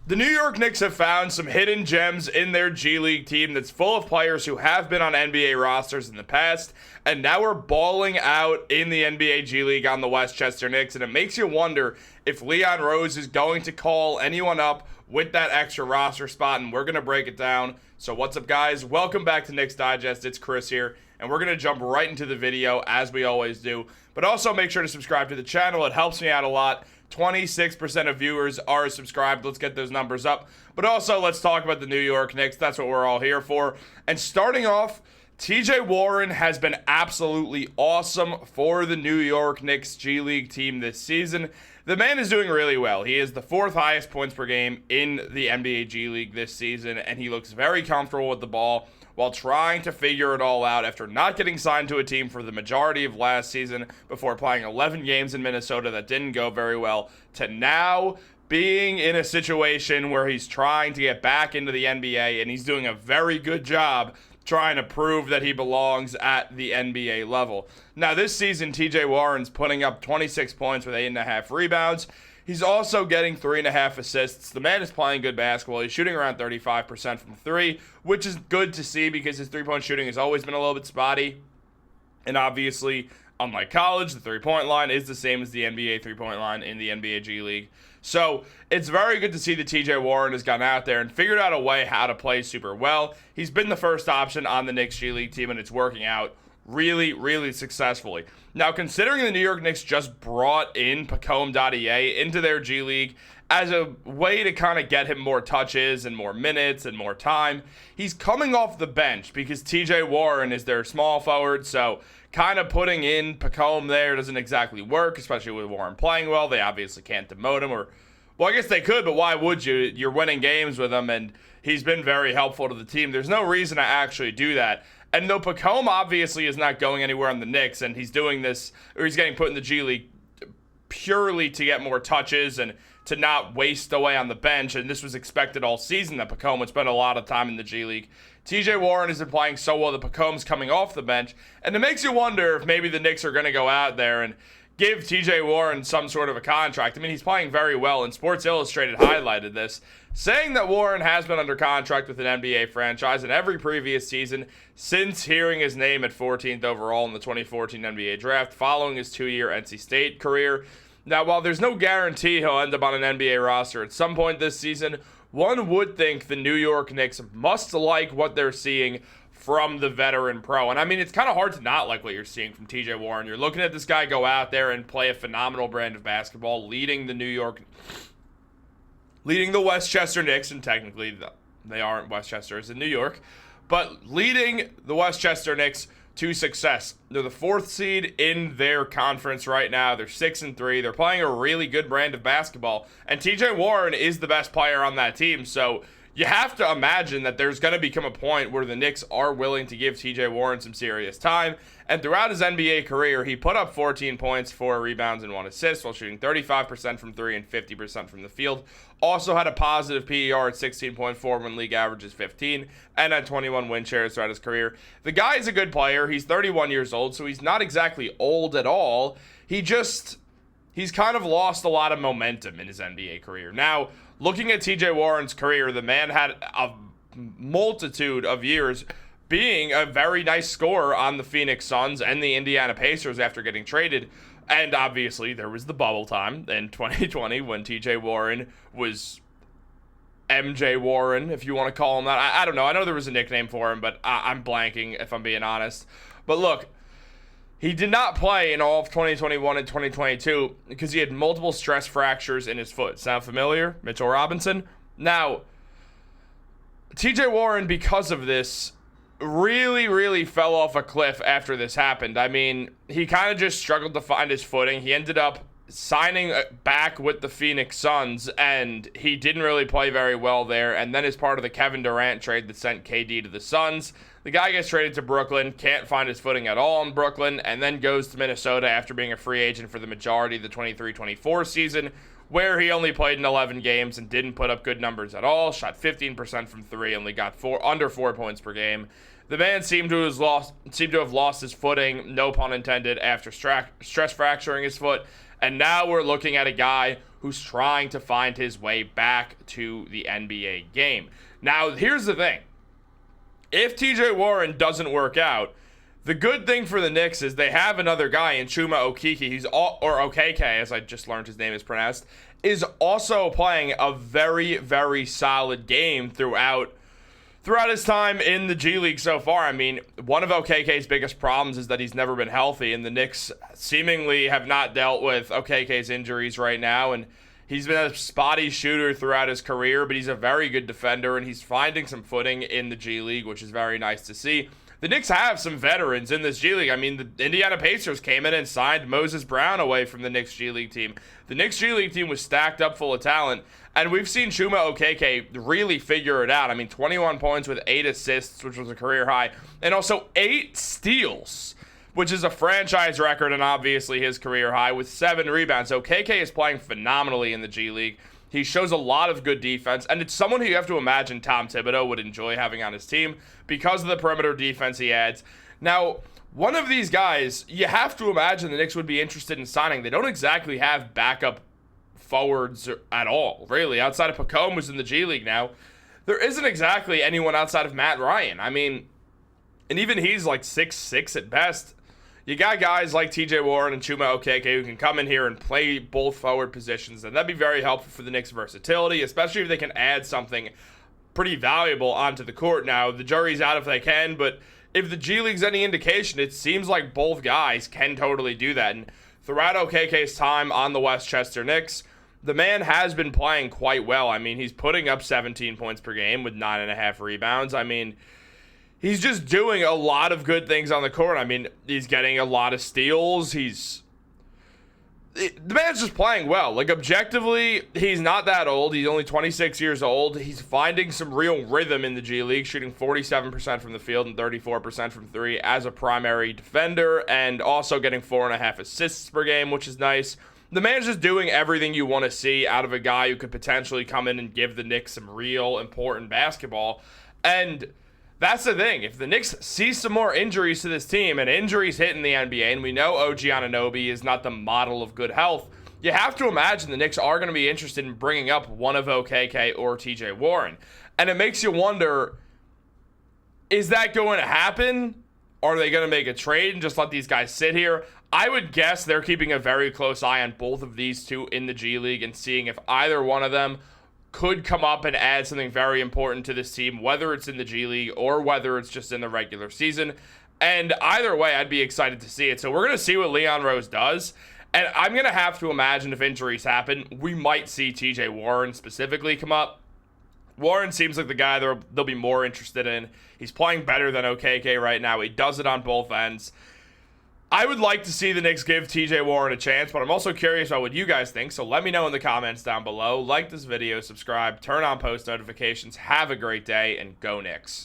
The New York Knicks have found some hidden gems in their G League team that's full of players who have been on NBA rosters in the past, and now are balling out in the NBA G League on the Westchester Knicks, and it makes you wonder if Leon Rose is going to call anyone up with that extra roster spot, and we're going to break it down. So what's up, guys? Welcome back to Knicks Digest. It's Chris here, and we're going to jump right into the video as we always do. But also make sure to subscribe to the channel. It helps me out a lot. 26% of viewers are subscribed. Let's get those numbers up. But also, let's talk about the New York Knicks. That's what we're all here for. And starting off, TJ Warren has been absolutely awesome for the New York Knicks G League team this season. The man is doing really well. He is the fourth highest points per game in the NBA G League this season, and he looks very comfortable with the ball while trying to figure it all out after not getting signed to a team for the majority of last season before playing 11 games in Minnesota that didn't go very well, to now being in a situation where he's trying to get back into the NBA, and he's doing a very good job trying to prove that he belongs at the NBA level. Now, this season, TJ Warren's putting up 26 points with 8.5 rebounds. He's also getting 3.5 assists. The man is playing good basketball. He's shooting around 35% from three, which is good to see because his three-point shooting has always been a little bit spotty. And obviously, unlike college, the three-point line is the same as the NBA three-point line in the NBA G League. So it's very good to see that TJ Warren has gone out there and figured out a way how to play super well. He's been the first option on the Knicks G League team, and it's working out really successfully. Now, considering the New York Knicks just brought in Pacome into their G League as a way to kind of get him more touches and more minutes and more time, he's coming off the bench because TJ Warren is their small forward, so kind of putting in Pacome there doesn't exactly work, especially with Warren playing well. They obviously can't demote him, or, well, I guess they could, but why would you? You're winning games with him, and he's been very helpful to the team. There's no reason to actually do that. And though Pacome obviously is not going anywhere on the Knicks, and he's doing this, or he's getting put in the G League purely to get more touches and to not waste away on the bench, and this was expected all season that Pacome would spend a lot of time in the G League. TJ Warren has been playing so well that Pacome's coming off the bench, and it makes you wonder if maybe the Knicks are going to go out there and give TJ Warren some sort of a contract. I mean, he's playing very well, and Sports Illustrated highlighted this, saying that Warren has been under contract with an NBA franchise in every previous season since hearing his name at 14th overall in the 2014 NBA draft following his 2-year NC State career. Now, while there's no guarantee he'll end up on an NBA roster at some point this season, one would think the New York Knicks must like what they're seeing from the veteran pro. And I mean, it's kind of hard to not like what you're seeing from TJ Warren. You're looking at this guy go out there and play a phenomenal brand of basketball, leading the Westchester Knicks, and technically they aren't Westchester, it's in New York, but leading the Westchester Knicks to success. They're the 4th seed in their conference right now. They're 6-3. They're playing a really good brand of basketball, and TJ Warren is the best player on that team, so you have to imagine that there's going to become a point where the Knicks are willing to give TJ Warren some serious time. And throughout his NBA career, he put up 14 points, 4 rebounds, and 1 assist while shooting 35% from 3 and 50% from the field. Also had a positive PER at 16.4 when league average is 15, and had 21 win shares throughout his career. The guy is a good player. He's 31 years old, so he's not exactly old at all. He's kind of lost a lot of momentum in his NBA career. Now, looking at TJ Warren's career, the man had a multitude of years being a very nice scorer on the Phoenix Suns and the Indiana Pacers after getting traded. And obviously, there was the bubble time in 2020 when TJ Warren was MJ Warren, if you want to call him that. I don't know. I know there was a nickname for him, but I'm blanking, if I'm being honest. But look, he did not play in all of 2021 and 2022 because he had multiple stress fractures in his foot. Sound familiar? Mitchell Robinson? Now, TJ Warren, because of this, really fell off a cliff after this happened. I mean, he kind of just struggled to find his footing. He ended up signing back with the Phoenix Suns, and he didn't really play very well there, and then as part of the Kevin Durant trade that sent KD to the Suns, the guy gets traded to Brooklyn, can't find his footing at all in Brooklyn, and then goes to Minnesota after being a free agent for the majority of the 23-24 season, where he only played in 11 games and didn't put up good numbers at all, shot 15% from 3, only got under 4 points per game. The man seemed to have lost his footing, no pun intended, after stress fracturing his foot, And now we're looking at a guy who's trying to find his way back to the NBA game. Now, here's the thing. If TJ Warren doesn't work out, the good thing for the Knicks is they have another guy in Chuma Okeke, or Okeke, as I just learned his name is pronounced, is also playing a very, very solid game throughout his time in the G League so far. I mean, one of Okeke's biggest problems is that he's never been healthy, and the Knicks seemingly have not dealt with Okeke's injuries right now, and he's been a spotty shooter throughout his career, but he's a very good defender, and he's finding some footing in the G League, which is very nice to see. The Knicks have some veterans in this G League. I mean, the Indiana Pacers came in and signed Moses Brown away from the Knicks G League team. The Knicks G League team was stacked up full of talent, and we've seen Chuma Okeke really figure it out. I mean, 21 points with 8 assists, which was a career high, and also 8 steals, which is a franchise record and obviously his career high, with 7 rebounds. Okeke is playing phenomenally in the G League. He shows a lot of good defense, and it's someone who you have to imagine Tom Thibodeau would enjoy having on his team because of the perimeter defense he adds. Now, one of these guys, you have to imagine the Knicks would be interested in signing. They don't exactly have backup forwards at all, really. Outside of Pacome, who's in the G League now, there isn't exactly anyone outside of Matt Ryan. I mean, and even he's like 6'6" at best. You got guys like TJ Warren and Chuma Okeke who can come in here and play both forward positions, and that'd be very helpful for the Knicks' versatility, especially if they can add something pretty valuable onto the court. Now, the jury's out if they can, but if the G League's any indication, it seems like both guys can totally do that. And throughout Okeke's time on the Westchester Knicks, the man has been playing quite well. I mean, he's putting up 17 points per game with 9.5 rebounds. I mean, he's just doing a lot of good things on the court. I mean, he's getting a lot of steals. The man's just playing well. Like, objectively, he's not that old. He's only 26 years old. He's finding some real rhythm in the G League, shooting 47% from the field and 34% from 3 as a primary defender, and also getting 4.5 assists per game, which is nice. The man's just doing everything you want to see out of a guy who could potentially come in and give the Knicks some real important basketball. And that's the thing. If the Knicks see some more injuries to this team, and injuries hit in the NBA, and we know OG Anunoby is not the model of good health, you have to imagine the Knicks are going to be interested in bringing up one of Okeke or TJ Warren. And it makes you wonder, is that going to happen? Are they going to make a trade and just let these guys sit here? I would guess they're keeping a very close eye on both of these two in the G League and seeing if either one of them could come up and add something very important to this team, whether it's in the G League or whether it's just in the regular season. And either way, I'd be excited to see it. So we're going to see what Leon Rose does. And I'm going to have to imagine if injuries happen, we might see TJ Warren specifically come up. Warren seems like the guy they'll be more interested in. He's playing better than Okeke right now. He does it on both ends. I would like to see the Knicks give TJ Warren a chance, but I'm also curious about what you guys think, so let me know in the comments down below. Like this video, subscribe, turn on post notifications. Have a great day, and go Knicks.